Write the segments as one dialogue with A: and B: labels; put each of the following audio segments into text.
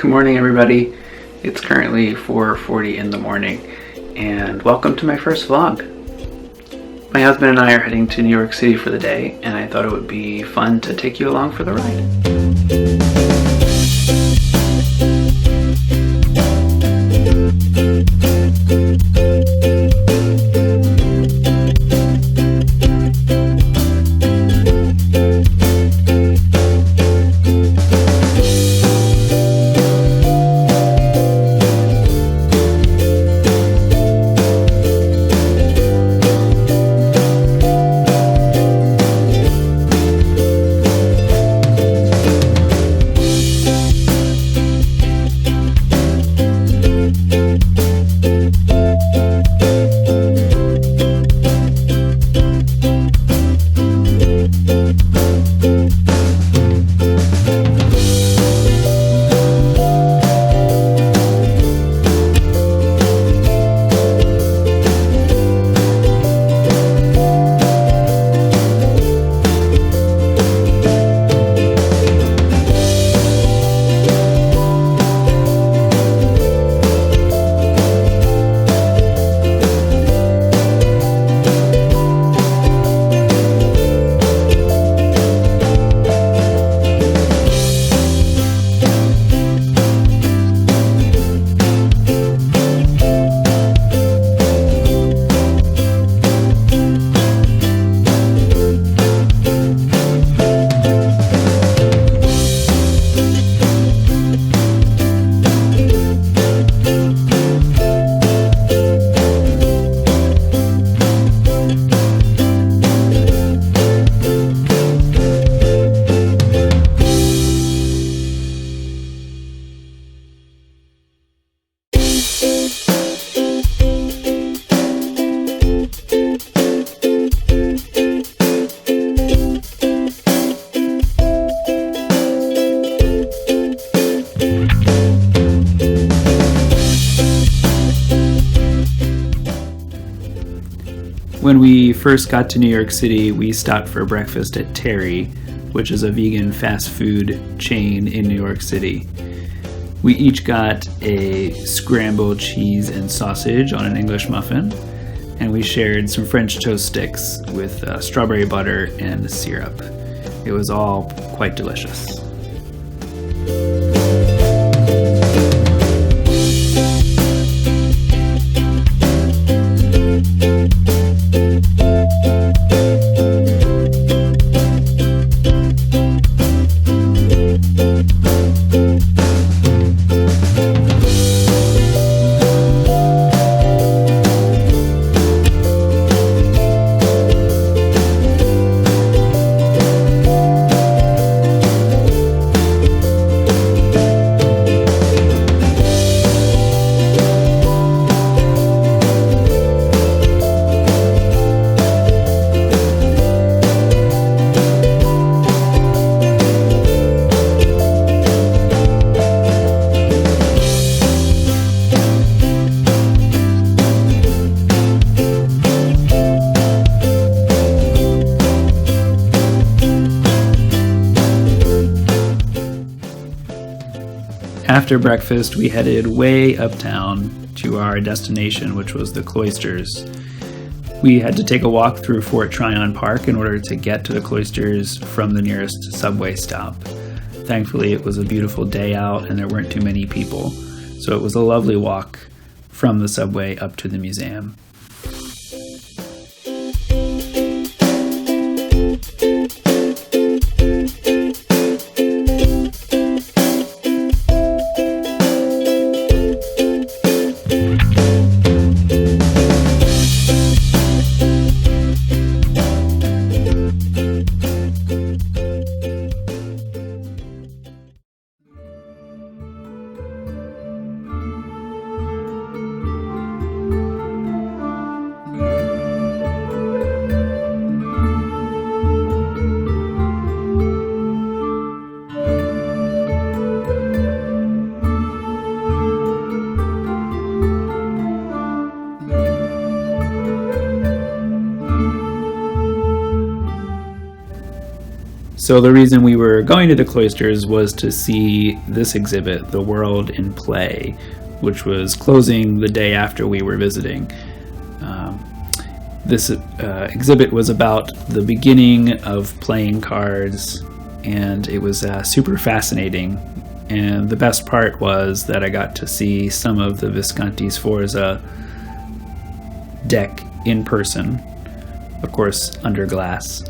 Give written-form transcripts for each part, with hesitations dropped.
A: Good morning, everybody. It's currently 4:40 in the morning, and welcome to my first vlog. My husband and I are heading to New York City for the day, and I thought it would be fun to take you along for the ride. When we first got to New York City, we stopped for breakfast at Terry, which is a vegan fast food chain in New York City. We each got a scrambled cheese and sausage on an English muffin, and we shared some French toast sticks with strawberry butter and syrup. It was all quite delicious. After breakfast, we headed way uptown to our destination, which was the Cloisters. We had to take a walk through Fort Tryon Park in order to get to the Cloisters from the nearest subway stop. Thankfully, it was a beautiful day out and there weren't too many people, so it was a lovely walk from the subway up to the museum. So the reason we were going to the Cloisters was to see this exhibit, The World in Play, which was closing the day after we were visiting. This exhibit was about the beginning of playing cards, and it was super fascinating. And the best part was that I got to see some of the Visconti Sforza deck in person, of course under glass.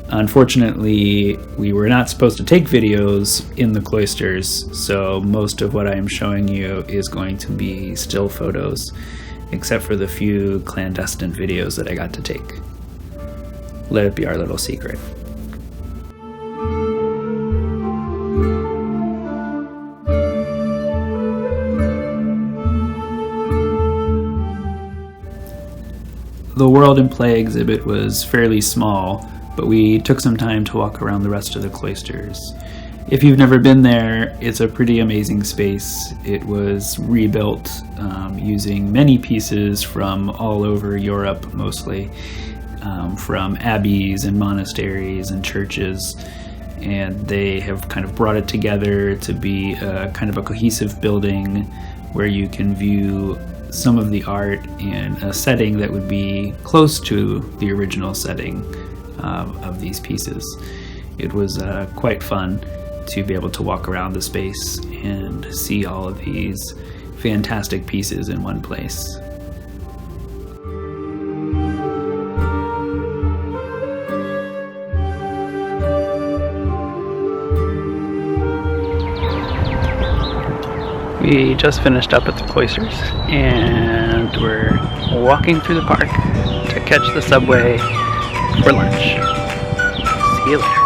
A: Unfortunately, we were not supposed to take videos in the Cloisters, so most of what I am showing you is going to be still photos, except for the few clandestine videos that I got to take. Let it be our little secret. The World in Play exhibit was fairly small, but we took some time to walk around the rest of the Cloisters. If you've never been there, it's a pretty amazing space. It was rebuilt using many pieces from all over Europe, mostly from abbeys and monasteries and churches, and they have kind of brought it together to be a kind of a cohesive building where you can view some of the art in a setting that would be close to the original setting of these pieces. It was quite fun to be able to walk around the space and see all of these fantastic pieces in one place. We just finished up at the Cloisters, and we're walking through the park to catch the subway for lunch. See you later.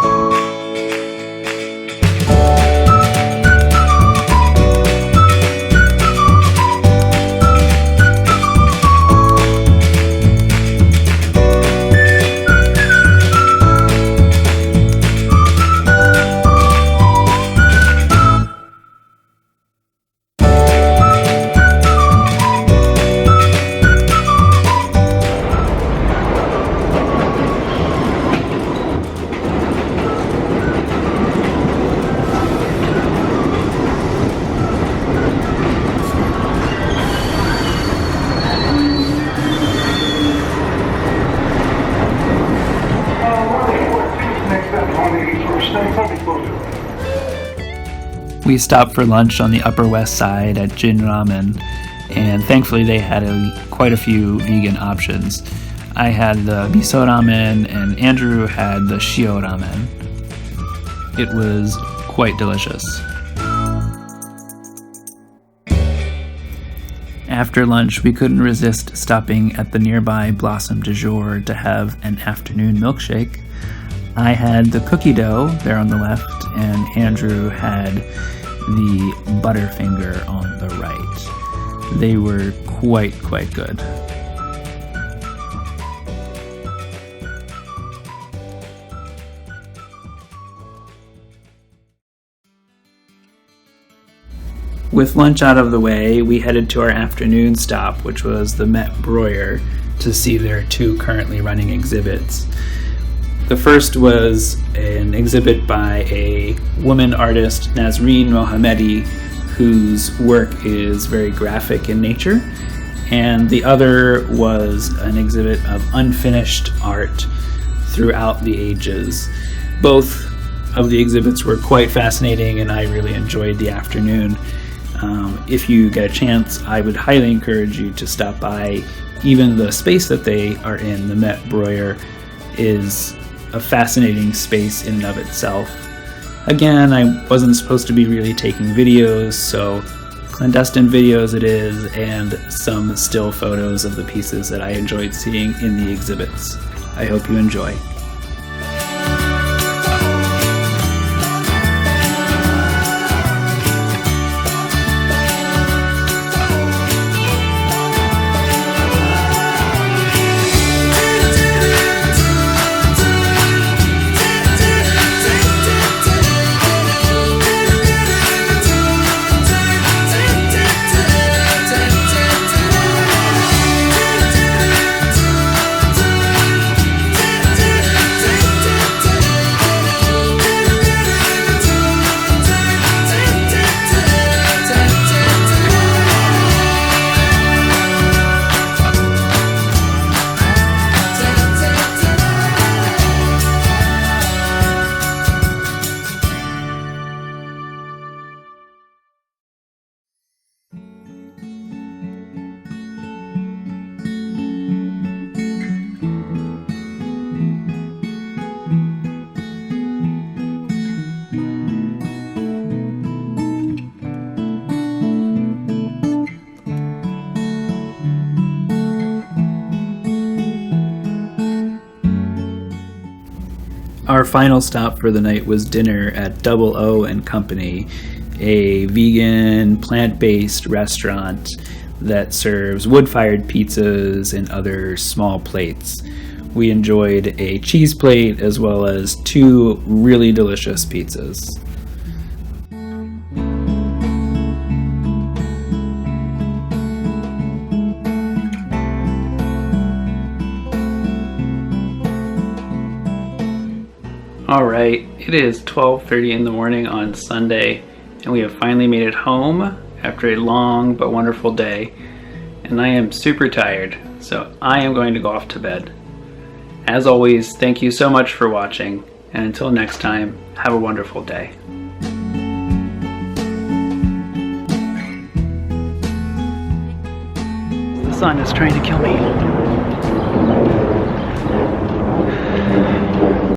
A: We stopped for lunch on the Upper West Side at Jin Ramen, and thankfully they had quite a few vegan options. I had the miso ramen, and Andrew had the shio ramen. It was quite delicious. After lunch, we couldn't resist stopping at the nearby Blossom du Jour to have an afternoon milkshake. I had the cookie dough there on the left, and Andrew had the Butterfinger on the right. They were quite good. With lunch out of the way, we headed to our afternoon stop, which was the MET Breuer, to see their two currently running exhibits. The first was an exhibit by a woman artist, Nazreen Mohammedi, whose work is very graphic in nature, and the other was an exhibit of unfinished art throughout the ages. Both of the exhibits were quite fascinating, and I really enjoyed the afternoon. If you get a chance, I would highly encourage you to stop by. Even the space that they are in, the MET Breuer, is a fascinating space in and of itself. Again, I wasn't supposed to be really taking videos, so clandestine videos it is, and some still photos of the pieces that I enjoyed seeing in the exhibits. I hope you enjoy. final stop for the night was dinner at Double O and Company, a vegan, plant-based restaurant that serves wood-fired pizzas and other small plates. We enjoyed a cheese plate as well as 2 really delicious pizzas. Alright, it is 12:30 in the morning on Sunday, and we have finally made it home after a long but wonderful day, and I am super tired, so I am going to go off to bed. As always, thank you so much for watching, and until next time, have a wonderful day. The sun is trying to kill me.